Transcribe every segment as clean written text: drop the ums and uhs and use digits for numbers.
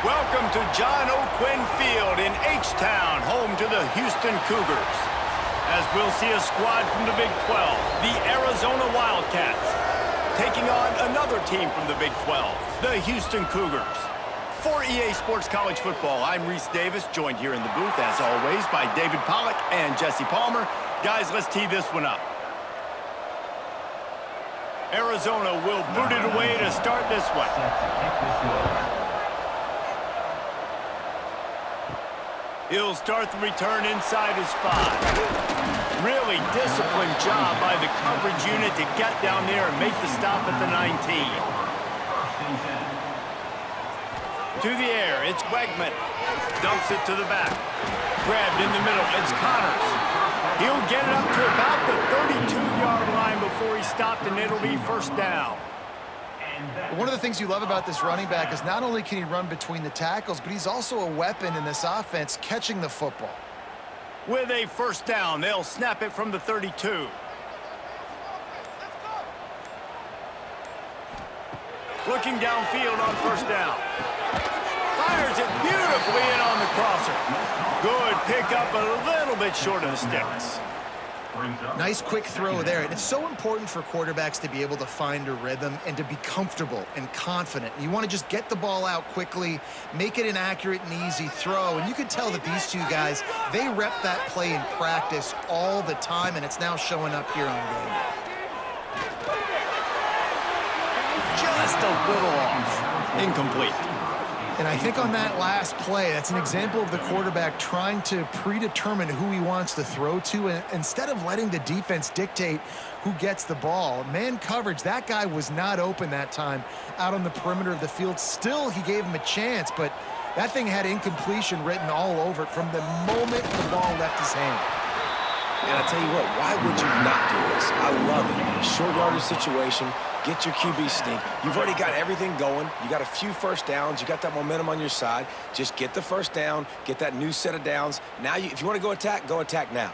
Welcome to John O'Quinn Field in H-Town, home to the Houston Cougars. As we'll see a squad from the Big 12, the Arizona Wildcats, taking on another team from the Big 12, the Houston Cougars. For EA Sports College Football, I'm Reese Davis, joined here in the booth, as always, by David Pollack and Jesse Palmer. Guys, let's tee this one up. Arizona will boot it away to start this one. He'll start the return inside his 5. Really disciplined job by the coverage unit to get down there and make the stop at the 19. To the air, it's Wegman. Dumps it to the back. Grabbed in the middle, it's Connors. He'll get it up to about the 32-yard line before he stopped, and it'll be first down. One of the things you love about this running back is not only can he run between the tackles, but he's also a weapon in this offense catching the football. With a first down, they'll snap it from the 32. Looking downfield on first down. Fires it beautifully in on the crosser. Good pickup, a little bit short of the sticks. Nice quick throw there. And it's so important for quarterbacks to be able to find a rhythm and to be comfortable and confident. You want to just get the ball out quickly, make it an accurate and easy throw. And you can tell that these two guys, they rep that play in practice all the time, and it's now showing up here on game day. Just a little off. Incomplete. And I think on that last play, that's an example of the quarterback trying to predetermine who he wants to throw to, and instead of letting the defense dictate who gets the ball. Man coverage, that guy was not open that time out on the perimeter of the field. Still, he gave him a chance, but that thing had incompletion written all over it from the moment the ball left his hand. And I tell you what, why would you not do this? I love it. Short yardage situation. Get your QB sneak. You've already got everything going. You got a few first downs. You got that momentum on your side. Just get the first down. Get that new set of downs. Now, if you want to go attack now.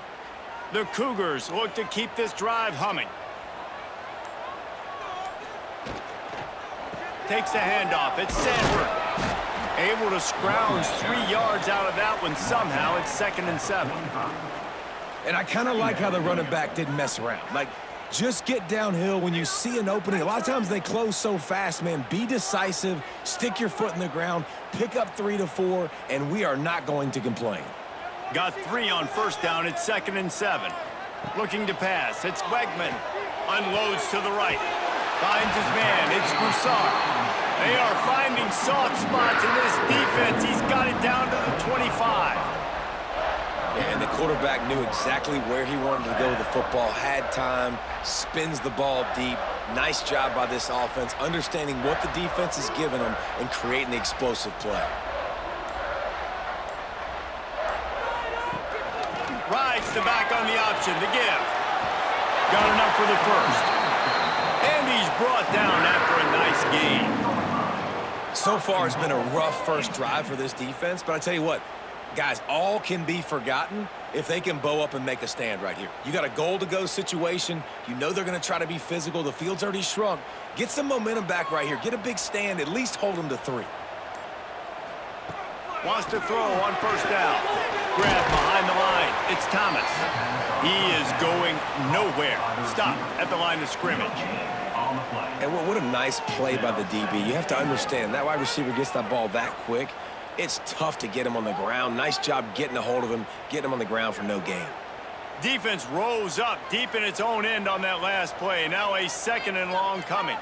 The Cougars look to keep this drive humming. Takes the handoff. It's Sanford. Able to scrounge 3 yards out of that one somehow. It's 2nd and 7. And I kind of like how the running back didn't mess around. Like, just get downhill when you see an opening. A lot of times they close so fast, man. Be decisive, stick your foot in the ground, pick up 3 to 4, and we are not going to complain. Got 3 on first down. It's 2nd and 7. Looking to pass. It's Wegman. Unloads to the right. Finds his man. It's Broussard. They are finding soft spots in this defense. He's got it down to the 25. And the quarterback knew exactly where he wanted to go with the football, had time, spins the ball deep. Nice job by this offense, understanding what the defense is giving them and creating the explosive play. Rides the back on the option to give. Got enough for the first. And he's brought down after a nice gain. So far, it's been a rough first drive for this defense, but I tell you what, guys, all can be forgotten if they can bow up and make a stand right here. You got a goal-to-go situation. You know they're going to try to be physical. The field's already shrunk. Get some momentum back right here. Get a big stand. At least hold them to 3. Wants to throw on first down. Grab behind the line. It's Thomas. He is going nowhere. Stop at the line of scrimmage. And what a nice play by the DB. You have to understand, that wide receiver gets that ball that quick. It's tough to get him on the ground. Nice job getting a hold of him, getting him on the ground for no gain. Defense rose up deep in its own end on that last play. Now a 2nd and long coming.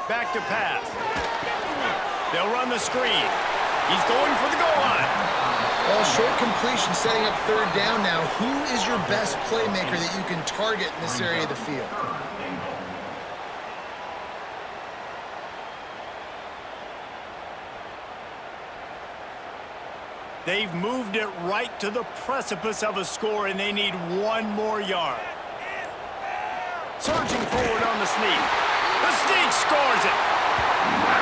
Back to pass. They'll run the screen. He's going for the goal line. Well, short completion setting up 3rd down now. Who is your best playmaker that you can target in this area of the field? They've moved it right to the precipice of a score, and they need 1 more yard. Surging forward on the sneak. The sneak scores it.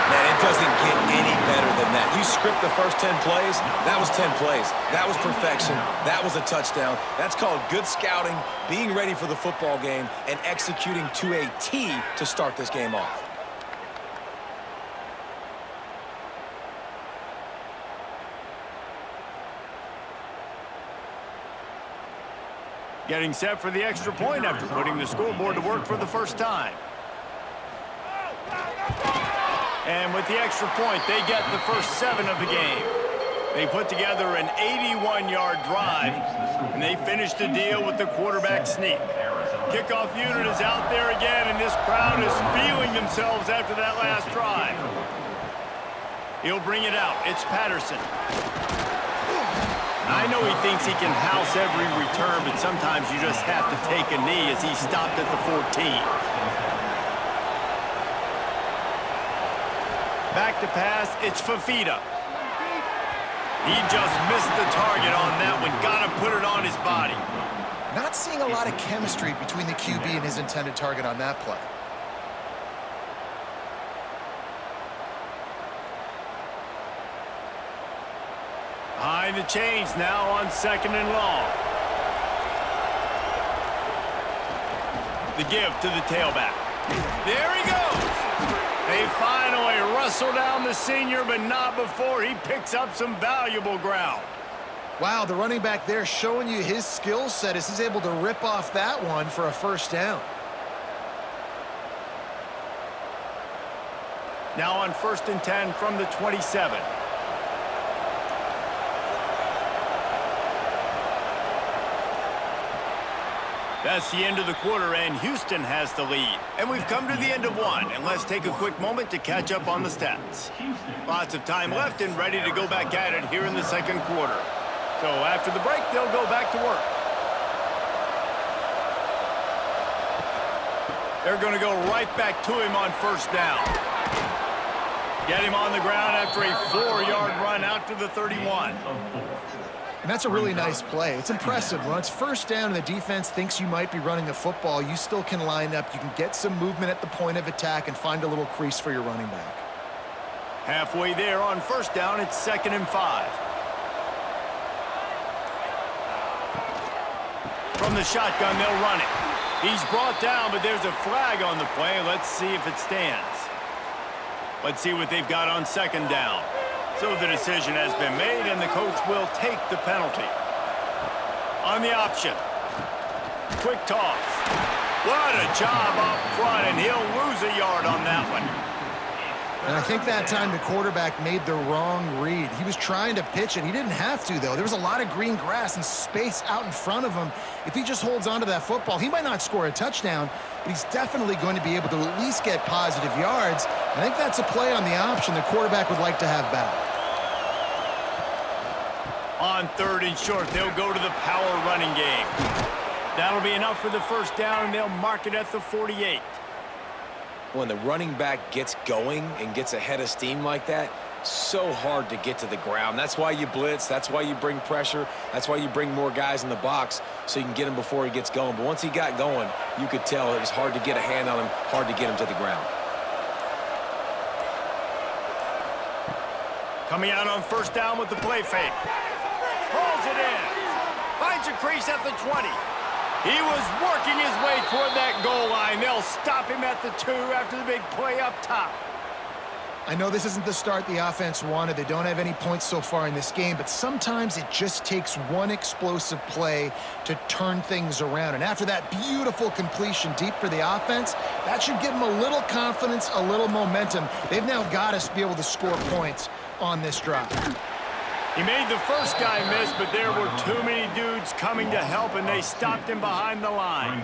Man, it doesn't get any better than that. You script the first 10 plays, that was 10 plays. That was perfection. That was a touchdown. That's called good scouting, being ready for the football game, and executing to a T to start this game off. Getting set for the extra point after putting the scoreboard to work for the first time. And with the extra point, they get the first 7 of the game. They put together an 81-yard drive, and they finish the deal with the quarterback sneak. Kickoff unit is out there again, and this crowd is feeling themselves after that last drive. He'll bring it out. It's Patterson. I know he thinks he can house every return, but sometimes you just have to take a knee as he stopped at the 14. Back to pass, it's Fafita. He just missed the target on that one. Got to put it on his body. Not seeing a lot of chemistry between the QB and his intended target on that play. Behind the chains now on 2nd and long. The give to the tailback. There he goes. They finally wrestle down the senior, but not before he picks up some valuable ground. Wow, the running back there showing you his skill set as he's able to rip off that one for a first down. Now on 1st and 10 from the 27. That's the end of the quarter, and Houston has the lead. And we've come to the end of one, and let's take a quick moment to catch up on the stats. Lots of time left and ready to go back at it here in the second quarter. So after the break, they'll go back to work. They're going to go right back to him on 1st down. Get him on the ground after a 4-yard run out to the 31. And that's a really nice play. It's impressive. When it's 1st down and the defense thinks you might be running the football, you still can line up. You can get some movement at the point of attack and find a little crease for your running back. Halfway there on 1st down, it's 2nd and 5. From the shotgun, they'll run it. He's brought down, but there's a flag on the play. Let's see if it stands. Let's see what they've got on 2nd down. So the decision has been made, and the coach will take the penalty. On the option. Quick toss. What a job up front, and he'll lose a yard on that one. And I think that time the quarterback made the wrong read. He was trying to pitch it. He didn't have to, though. There was a lot of green grass and space out in front of him. If he just holds on to that football, he might not score a touchdown, but he's definitely going to be able to at least get positive yards. I think that's a play on the option the quarterback would like to have back. On 3rd and short, they'll go to the power running game. That'll be enough for the 1st down, and they'll mark it at the 48. When the running back gets going and gets ahead of steam like that, so hard to get to the ground. That's why you blitz. That's why you bring pressure. That's why you bring more guys in the box so you can get him before he gets going. But once he got going, you could tell it was hard to get a hand on him, hard to get him to the ground. Coming out on 1st down with the play fake. Pulls it in. Finds a crease at the 20. He was working his way toward that goal line. They'll stop him at the 2 after the big play up top. I know this isn't the start the offense wanted. They don't have any points so far in this game, but sometimes it just takes one explosive play to turn things around. And after that beautiful completion deep for the offense, that should give them a little confidence, a little momentum. They've now got to be able to score points on this drive. He made the first guy miss, but there were too many dudes coming to help, and they stopped him behind the line.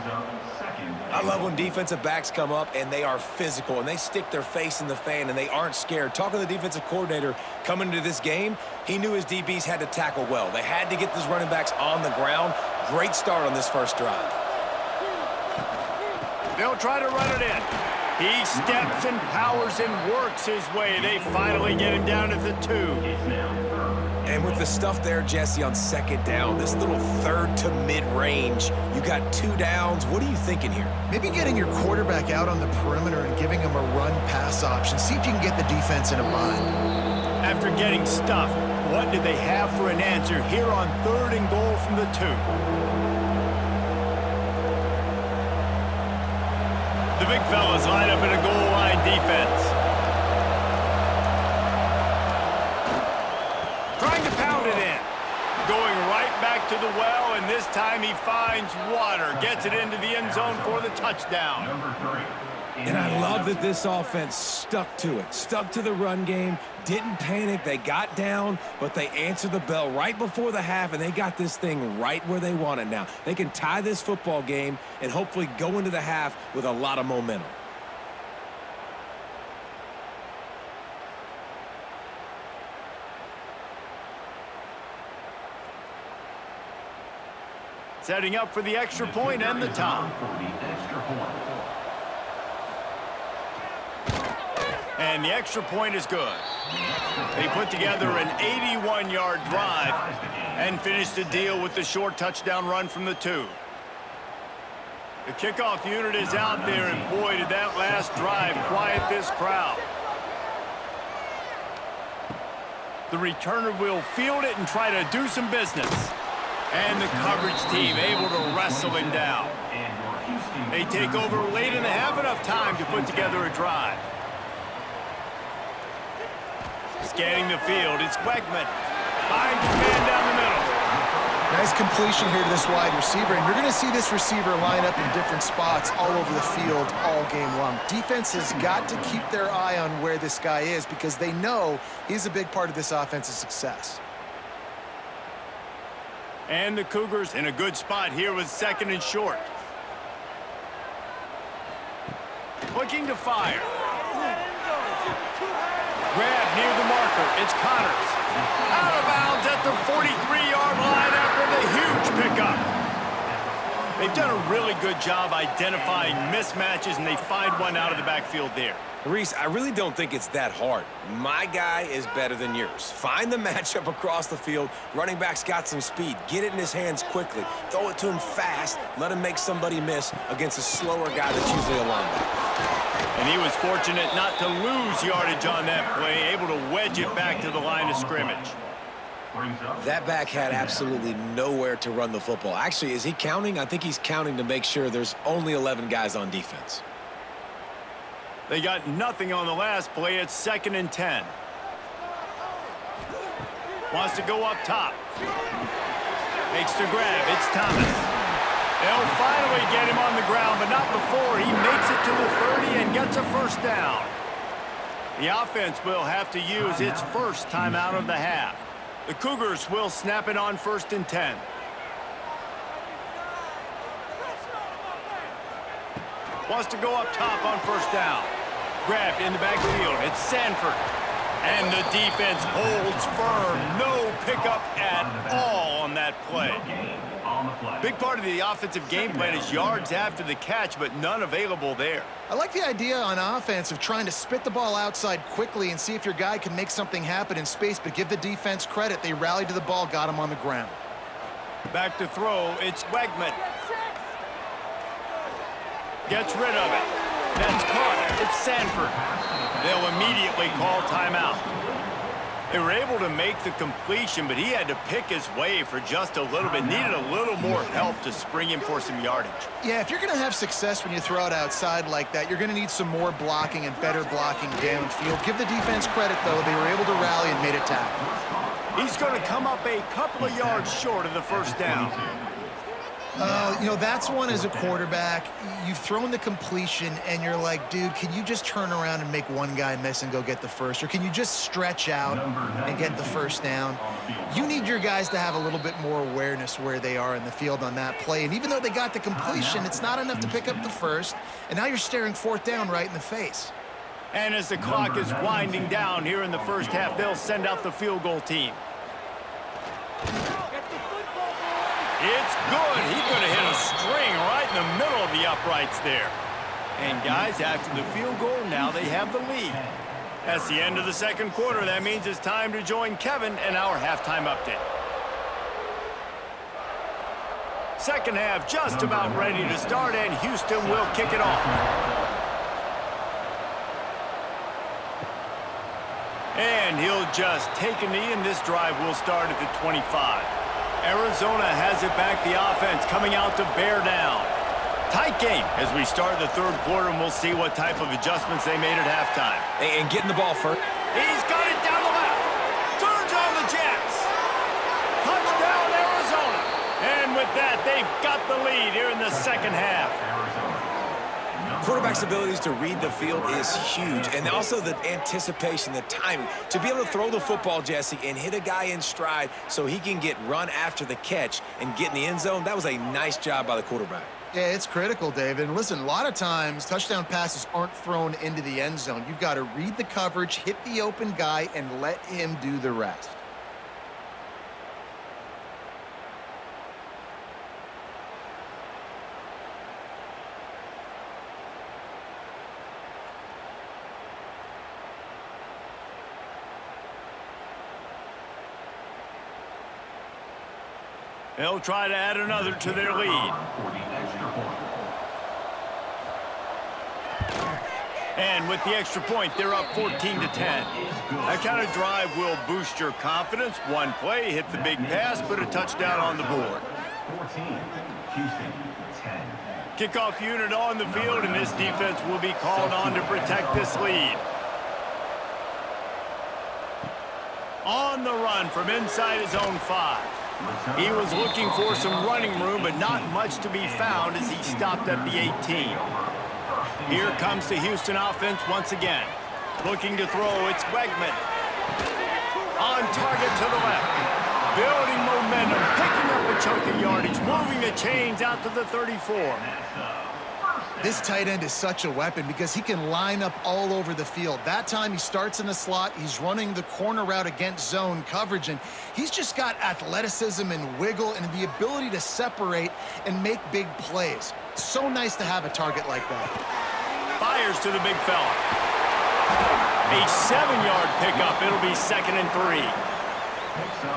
I love when defensive backs come up and they are physical and they stick their face in the fan and they aren't scared. Talking to the defensive coordinator coming into this game, he knew his DBs had to tackle well. They had to get those running backs on the ground. Great start on this first drive. They'll try to run it in. He steps and powers and works his way. They finally get him down at the 2. And with the stuff there, Jesse, on 2nd down, this little 3rd to mid-range, you got 2 downs. What are you thinking here? Maybe getting your quarterback out on the perimeter and giving him a run-pass option. See if you can get the defense in a bind. After getting stuffed, what do they have for an answer here on 3rd and goal from the 2? The big fellas line up in a goal line defense. Trying to pound it in. Going right back back to the well, and this time he finds water. Gets it into the end zone for the touchdown. And I love that this offense stuck to it. Stuck to the run game. Didn't panic. They got down, but they answered the bell right before the half, and they got this thing right where they want it now. They can tie this football game and hopefully go into the half with a lot of momentum. Setting up for the extra point and the top. And the extra point is good. They put together an 81-yard drive and finished the deal with the short touchdown run from the 2. The kickoff unit is out there, and boy, did that last drive quiet this crowd. The returner will field it and try to do some business. And the coverage team able to wrestle him down. They take over late and they have enough time to put together a drive. Scanning the field, it's Wegman. Finds his man down the middle. Nice completion here to this wide receiver, and you're going to see this receiver line up in different spots all over the field all game long. Defense has got to keep their eye on where this guy is because they know he's a big part of this offense's success. And the Cougars in a good spot here with 2nd and short. Looking to fire. Grab near the marker. It's Connors. Out of bounds at the 43-yard line after the huge pickup. They've done a really good job identifying mismatches, and they find one out of the backfield there. Reese, I really don't think it's that hard. My guy is better than yours. Find the matchup across the field. Running back's got some speed. Get it in his hands quickly. Throw it to him fast. Let him make somebody miss against a slower guy that's usually a linebacker. And he was fortunate not to lose yardage on that play, able to wedge it back to the line of scrimmage. That back had absolutely nowhere to run the football. Actually, is he counting? I think he's counting to make sure there's only 11 guys on defense. They got nothing on the last play. It's 2nd and 10. Wants to go up top. Makes the grab. It's Thomas. They'll finally get him on the ground, but not before he makes it to the 30 and gets a first down. The offense will have to use its first timeout of the half. The Cougars will snap it on 1st and 10. Wants to go up top on 1st down. Grabbed in the backfield. It's Sanford. And the defense holds firm. No pickup at all on that play. Big part of the offensive game plan is yards after the catch, but none available there. I like the idea on offense of trying to spit the ball outside quickly and see if your guy can make something happen in space, but give the defense credit. They rallied to the ball, got him on the ground. Back to throw. It's Wegman. Gets rid of it. That's caught. It's Sanford. They'll immediately call timeout. They were able to make the completion, but he had to pick his way for just a little bit. Needed a little more help to spring him for some yardage. Yeah, if you're going to have success when you throw it outside like that, you're going to need some more blocking and better blocking downfield. Give the defense credit, though. They were able to rally and made a tackle. He's going to come up a couple of yards short of the first down. You know, that's one as a quarterback. You've thrown the completion, and you're like, dude, can you just turn around and make one guy miss and go get the first? Or can you just stretch out and get the first down? You need your guys to have a little bit more awareness where they are in the field on that play. And even though they got the completion, it's not enough to pick up the first. And now you're staring 4th down right in the face. And as the clock is winding down here in the first half, they'll send out the field goal team. It's good. He could have hit a string right in the middle of the uprights there. And guys, after the field goal, now they have the lead. That's the end of the second quarter. That means it's time to join Kevin in our halftime update. Second half just about ready to start, and Houston will kick it off. And he'll just take a knee, and this drive will start at the 25. Arizona has it back, the offense coming out to bear down. Tight game as we start the third quarter, and we'll see what type of adjustments they made at halftime. And getting the ball first. He's got it down the left. Turns on the Jets. Touchdown, Arizona. the lead here in the second half. Quarterback's abilities to read the field is huge, and also the anticipation, the timing. To be able to throw the football, Jesse, and hit a guy in stride so he can get run after the catch and get in the end zone, that was a nice job by the quarterback. Yeah, it's critical, David. And listen, a lot of times touchdown passes aren't thrown into the end zone. You've got to read the coverage, hit the open guy, and let him do the rest. They'll try to add another to their lead. And with the extra point, they're up 14-10. That kind of drive will boost your confidence. One play, hit the big pass, put a touchdown on the board. 14, Houston, 10. Kickoff unit on the field, and this defense will be called on to protect this lead. On the run from inside his own 5. He was looking for some running room, but not much to be found as he stopped at the 18. Here comes the Houston offense once again. Looking to throw, it's Wegman. On target to the left. Building momentum, picking up a chunk of yardage, moving the chains out to the 34. This tight end is such a weapon because he can line up all over the field. That time he starts in the slot, he's running the corner route against zone coverage, and he's just got athleticism and wiggle and the ability to separate and make big plays. So nice to have a target like that. Fires to the big fella. A 7-yard pickup. It'll be 2nd and 3.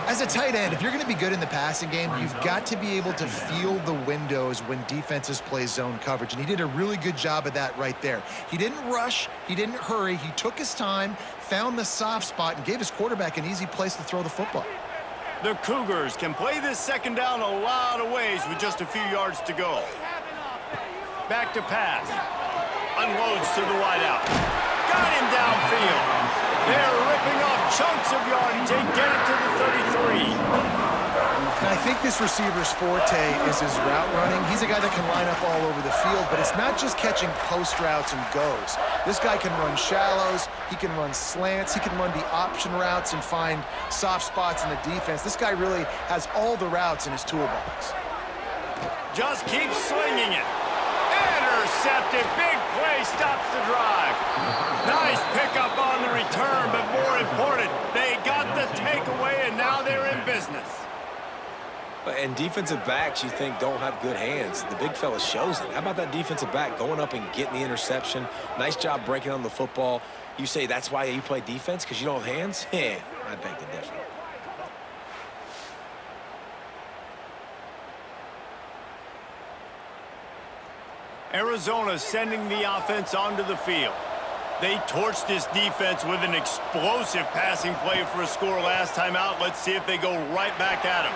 As a tight end, if you're going to be good in the passing game, you've got to be able to feel the windows when defenses play zone coverage, and he did a really good job of that right there. He didn't rush, he didn't hurry, he took his time, found the soft spot, and gave his quarterback an easy place to throw the football. The Cougars can play this second down a lot of ways with just a few yards to go. Back to pass. Unloads to the wideout. Got him downfield. They're ripping off chunks of yardage. They get it to the 33. And I think this receiver's forte is his route running. He's a guy that can line up all over the field, but it's not just catching post routes and goes. This guy can run shallows, he can run slants, he can run the option routes and find soft spots in the defense. This guy really has all the routes in his toolbox. Just keep slinging it. Intercepted. Big play stops the drive. Nice pickup on the return, but more important, they got the takeaway, and now they're in business. And defensive backs, you think, don't have good hands. The big fella shows it. How about that defensive back going up and getting the interception? Nice job breaking on the football. You say that's why you play defense, because you don't have hands? Yeah, I beg to differ. Arizona sending the offense onto the field. They torched this defense with an explosive passing play for a score last time out. Let's see if they go right back at him.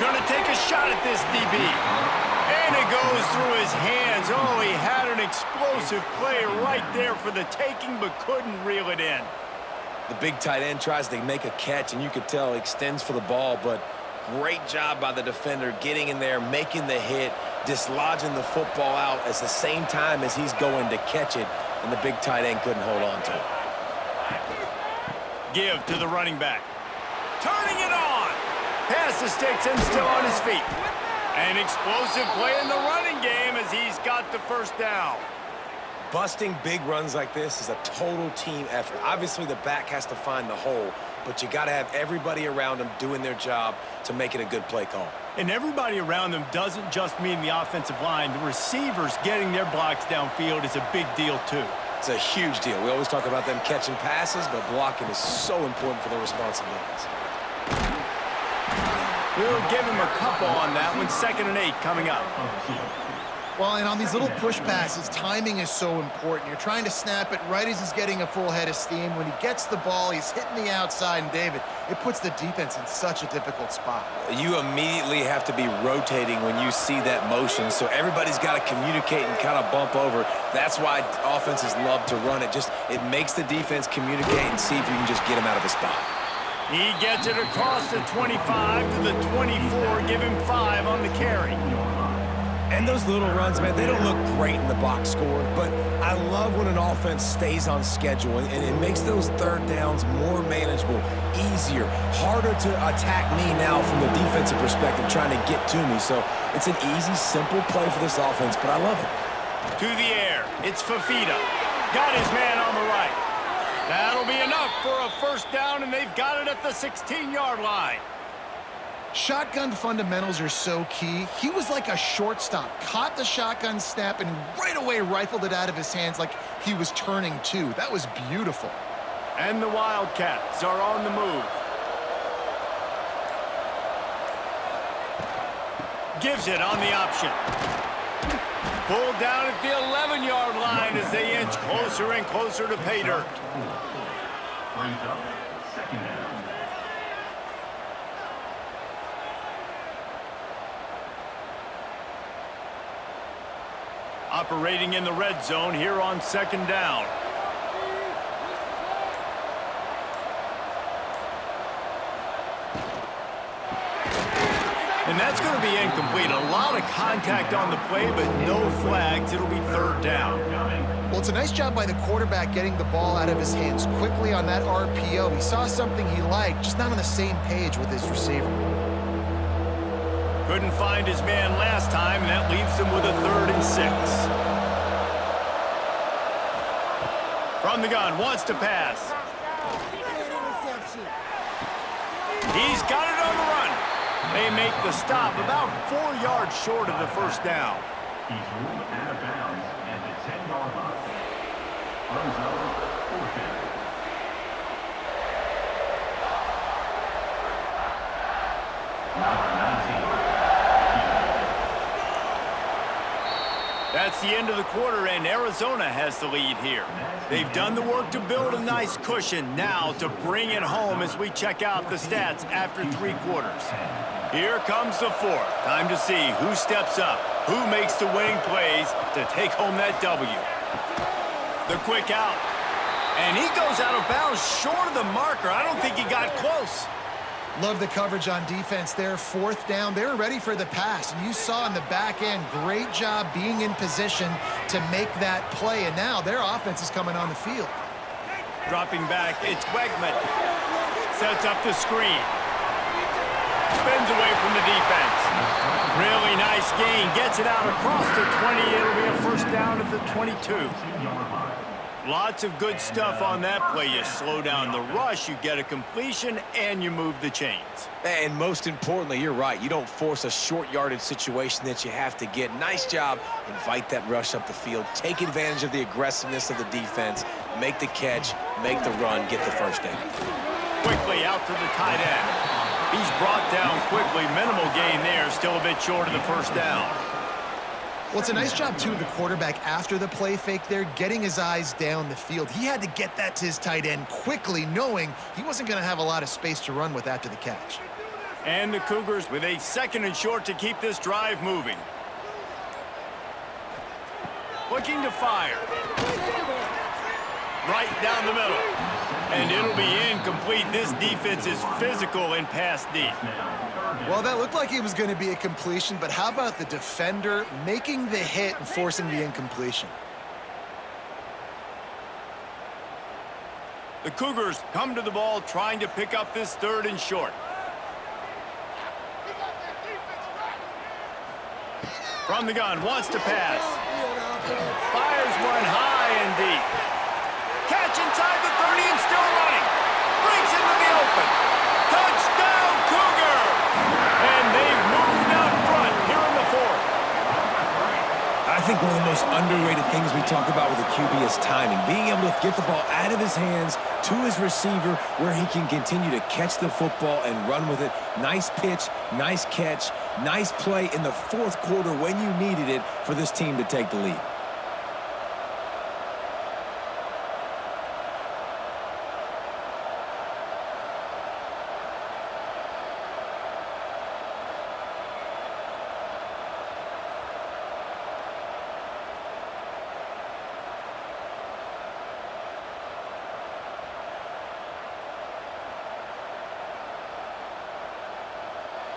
Gonna take a shot at this DB. And it goes through his hands. Oh, he had an explosive play right there for the taking, but couldn't reel it in. The big tight end tries to make a catch, and you could tell he extends for the ball, but great job by the defender getting in there, making the hit, dislodging the football out at the same time as he's going to catch it, and the big tight end couldn't hold on to it. Give to the running back. Turning it on. Pass the sticks and still on his feet. An explosive play in the running game as he's got the first down. Busting big runs like this is a total team effort. Obviously, the back has to find the hole, but you got to have everybody around him doing their job to make it a good play call. And everybody around them doesn't just mean the offensive line. The receivers getting their blocks downfield is a big deal, too. It's a huge deal. We always talk about them catching passes, but blocking is so important for their responsibilities. We'll give him a couple on that one. 2nd and 8 coming up. Well, and on these little push passes, timing is so important. You're trying to snap it right as he's getting a full head of steam. When he gets the ball, he's hitting the outside, and David, it puts the defense in such a difficult spot. You immediately have to be rotating when you see that motion, so everybody's got to communicate and kind of bump over. That's why offenses love to run it. It makes the defense communicate and see if you can just get him out of his spot. He gets it across the 25 to the 24, give him 5 on the carry. And those little runs, man, they don't look great in the box score, but I love when an offense stays on schedule, and it makes those third downs more manageable, easier, harder to attack me now from the defensive perspective trying to get to me. So it's an easy, simple play for this offense, but I love it. To the air, it's Fafita. Got his man on the right. That'll be enough for a first down, and they've got it at the 16-yard line. Shotgun fundamentals are so key. He was like a shortstop, caught the shotgun snap, and right away rifled it out of his hands like he was turning two. That was beautiful. And the Wildcats are on the move. Gives it on the option. Pulled down at the 11-yard line as they inch closer and closer to pay dirt. Brings up second down. Operating in the red zone here on second down. And that's going to be incomplete. A lot of contact on the play, but no flags. It'll be third down. Well, it's a nice job by the quarterback getting the ball out of his hands quickly on that RPO. He saw something he liked, just not on the same page with his receiver. Couldn't find his man last time, and that leaves him with a 3rd and 6. From the gun, wants to pass. He's got it on the run. They make the stop about 4 yards short of the first down. He's ruled out of bounds at the 10-yard line. Runs over, fourth down. Number 19. That's the end of the quarter, and Arizona has the lead here. They've done the work to build a nice cushion. Now to bring it home as we check out the stats after 3 quarters. Here comes the 4th. Time to see who steps up, who makes the winning plays to take home that W. The quick out. And he goes out of bounds short of the marker. I don't think he got close. Love the coverage on defense there. 4th down. They were ready for the pass. And you saw in the back end, great job being in position to make that play. And now their offense is coming on the field. Dropping back, it's Wegman. Sets up the screen. Spins away from the defense. Really nice gain. Gets it out across the 20. It'll be a first down at the 22. Lots of good stuff on that play. You slow down the rush, you get a completion, and you move the chains. And most importantly, you're right. You don't force a short yardage situation that you have to get. Nice job. Invite that rush up the field. Take advantage of the aggressiveness of the defense. Make the catch, make the run, get the first down. Quickly out to the tight end. He's brought down quickly. Minimal gain there. Still a bit short of the first down. Well, it's a nice job, too, of the quarterback after the play fake there, getting his eyes down the field. He had to get that to his tight end quickly, knowing he wasn't going to have a lot of space to run with after the catch. And the Cougars with a 2nd and short to keep this drive moving. Looking to fire. Right down the middle. And it'll be incomplete. This defense is physical in pass deep. Well, that looked like it was going to be a completion, but how about the defender making the hit and forcing the incompletion? The Cougars come to the ball trying to pick up this 3rd and short. From the gun, wants to pass. Fires one high and deep. Catch inside the 30 and still running. Brings into the open. Touchdown, Cougar! And they've moved out front here in the 4th. I think one of the most underrated things we talk about with a QB is timing. Being able to get the ball out of his hands to his receiver where he can continue to catch the football and run with it. Nice pitch, nice catch, nice play in the 4th quarter when you needed it for this team to take the lead.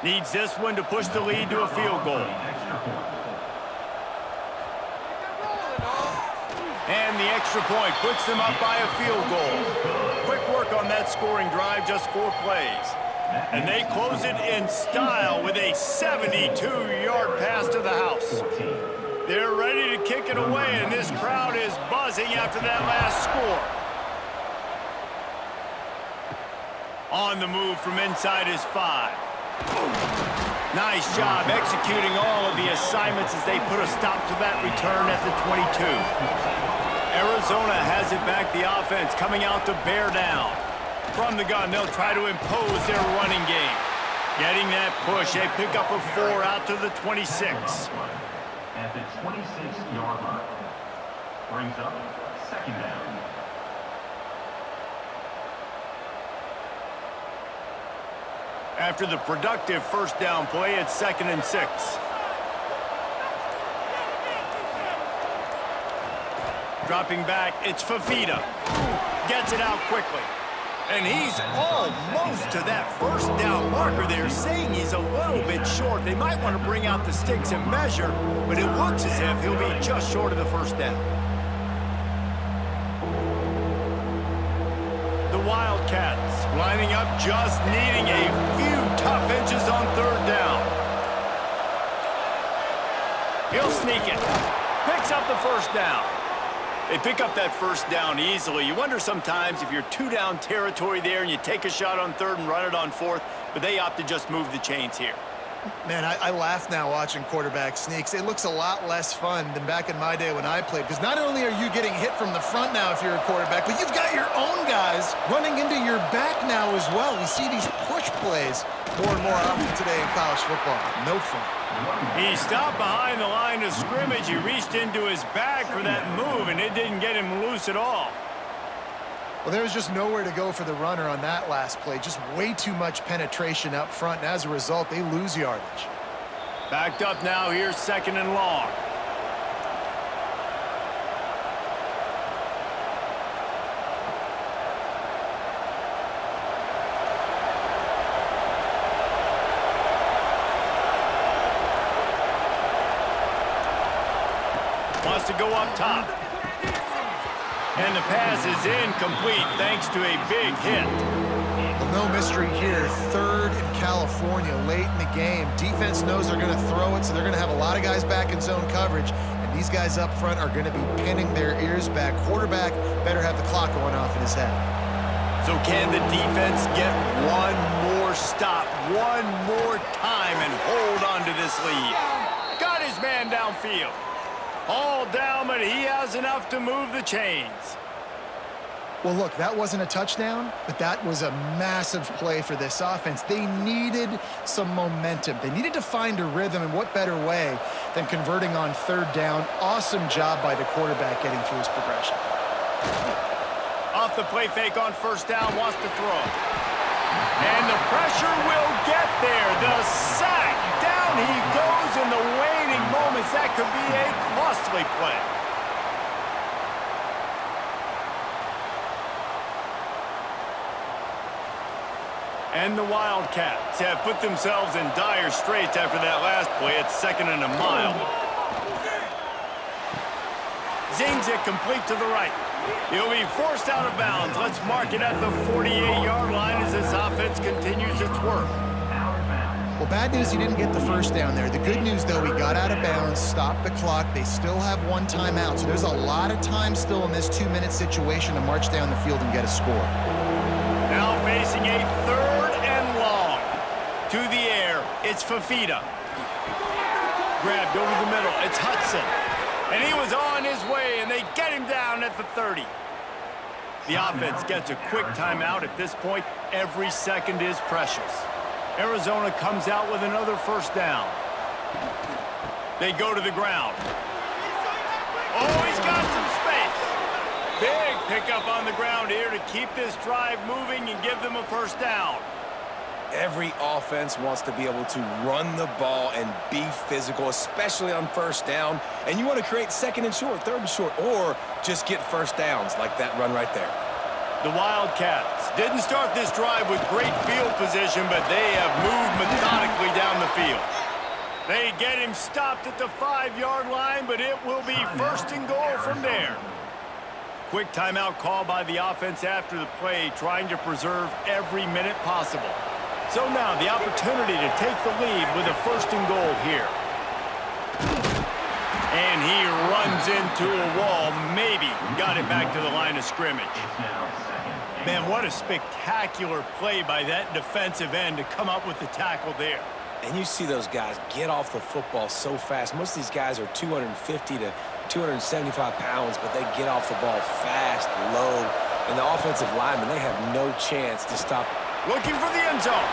Needs this one to push the lead to a field goal. the extra point, puts them up by a field goal. Quick work on that scoring drive, just 4 plays. And they close it in style with a 72-yard pass to the house. They're ready to kick it away, and this crowd is buzzing after that last score. On the move from inside his 5. Nice job executing all of the assignments as they put a stop to that return at the 22. Arizona has it back, the offense coming out to bear down. From the gun, they'll try to impose their running game. Getting that push, a pickup of 4 out to the 26. At the 26-yard line. Brings up second down. After the productive first down play, it's 2nd and 6. Dropping back, it's Fafita. Gets it out quickly. And he's almost to that first down marker there, saying he's a little bit short. They might want to bring out the sticks and measure, but it looks as if he'll be just short of the first down. The Wildcats lining up, just needing a few tough inches on 3rd down. He'll sneak it. Picks up the first down. They pick up that first down easily. You wonder sometimes if you're 2-down territory there and you take a shot on 3rd and run it on 4th, but they opt to just move the chains here. Man, I laugh now watching quarterback sneaks. It looks a lot less fun than back in my day when I played, because not only are you getting hit from the front now if you're a quarterback, but you've got your own guys running into your back now as well. We see these push plays more and more often today in college football. No fun. He stopped behind the line of scrimmage. He reached into his bag for that move, and it didn't get him loose at all. Well, there was just nowhere to go for the runner on that last play. Just way too much penetration up front, and as a result, they lose yardage. Backed up now, here's 2nd and long. Wants to go up top. And the pass is incomplete thanks to a big hit. Well, no mystery here. 3rd in California late in the game. Defense knows they're going to throw it, so they're going to have a lot of guys back in zone coverage. And these guys up front are going to be pinning their ears back. Quarterback better have the clock going off in his head. So can the defense get one more stop, one more time, and hold on to this lead? Got his man downfield. All down, but he has enough to move the chains. Well, look, that wasn't a touchdown, but that was a massive play for this offense. They needed some momentum. They needed to find a rhythm, and what better way than converting on 3rd down. Awesome job by the quarterback getting through his progression. Off the play fake on 1st down, wants to throw. And the pressure will get there. The sack. Down he goes in the waning moments. That could be a costly play. And the Wildcats have put themselves in dire straits after that last play. It's 2nd and a mile. Zings it complete to the right. He'll be forced out of bounds. Let's mark it at the 48-yard line as this offense continues its work. Well, bad news, he didn't get the first down there. The good news, though, he got out of bounds, stopped the clock. They still have 1 timeout, so there's a lot of time still in this 2-minute situation to march down the field and get a score. Now facing a 3rd and long. To the air, it's Fafita. Grabbed over the middle, it's Hudson. And he was on his way, and they get him down at the 30. The offense gets a quick timeout at this point. Every second is precious. Arizona comes out with another first down. They go to the ground. Oh, he's got some space. Big pickup on the ground here to keep this drive moving and give them a first down. Every offense wants to be able to run the ball and be physical, especially on 1st down. And you want to create 2nd and short, 3rd and short, or just get first downs like that run right there. The Wildcats didn't start this drive with great field position, but they have moved methodically down the field. They get him stopped at the 5-yard line, but it will be 1st and goal from there. Quick timeout call by the offense after the play, trying to preserve every minute possible. So now the opportunity to take the lead with a 1st and goal here. And he runs into a wall, maybe got it back to the line of scrimmage. Man, what a spectacular play by that defensive end to come up with the tackle there. And you see those guys get off the football so fast. Most of these guys are 250 to 275 pounds, but they get off the ball fast, low. And the offensive linemen, they have no chance to stop. Looking for the end zone.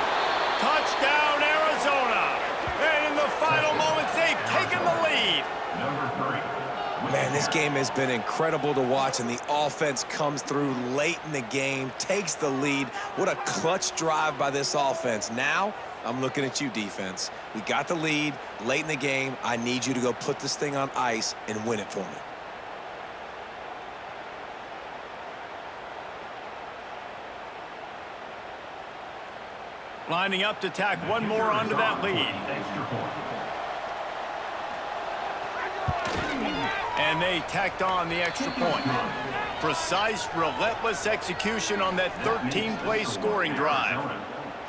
Touchdown, Arizona. And in the final moments, they've taken the lead. Number 3. Man, this game has been incredible to watch, and the offense comes through late in the game, takes the lead. What a clutch drive by this offense. Now, I'm looking at you, defense. We got the lead late in the game. I need you to go put this thing on ice and win it for me. Lining up to tack one more onto that lead. And they tacked on the extra point. Precise, relentless execution on that 13-play scoring drive.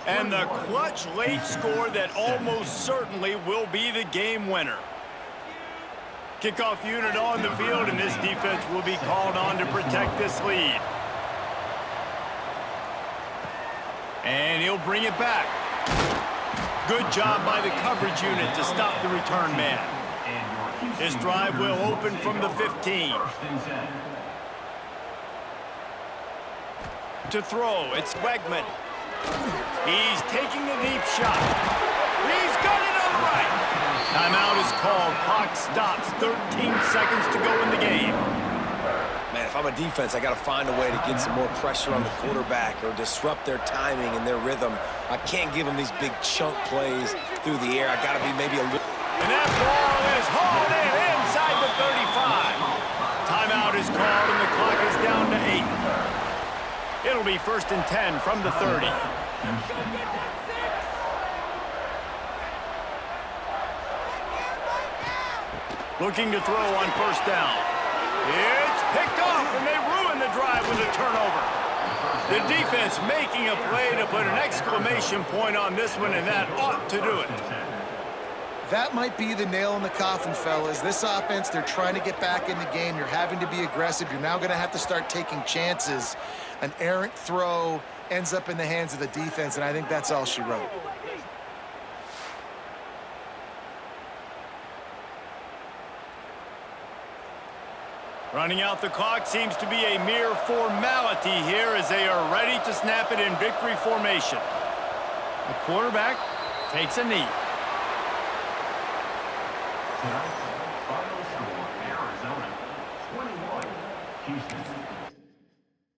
And the clutch late score that almost certainly will be the game winner. Kickoff unit on the field, and this defense will be called on to protect this lead. And he'll bring it back. Good job by the coverage unit to stop the return man. His drive will open from the 15. To throw, it's Wegman. He's taking the deep shot. He's got it on the right. Timeout is called. Clock stops. 13 seconds to go in the game. Man, if I'm a defense, I got to find a way to get some more pressure on the quarterback or disrupt their timing and their rhythm. I can't give them these big chunk plays through the air. I got to be maybe a little... And that ball is hauled in inside the 35. Timeout is called, and the clock is down to 8. It'll be 1st and 10 from the 30. Looking to throw on 1st down. It's picked off, and they ruin the drive with a turnover. The defense making a play to put an exclamation point on this one, and that ought to do it. That might be the nail in the coffin, fellas. This offense, they're trying to get back in the game. You're having to be aggressive. You're now going to have to start taking chances. An errant throw ends up in the hands of the defense, and I think that's all she wrote. Running out the clock seems to be a mere formality here as they are ready to snap it in victory formation. The quarterback takes a knee. Tonight's final score, Arizona 21, Houston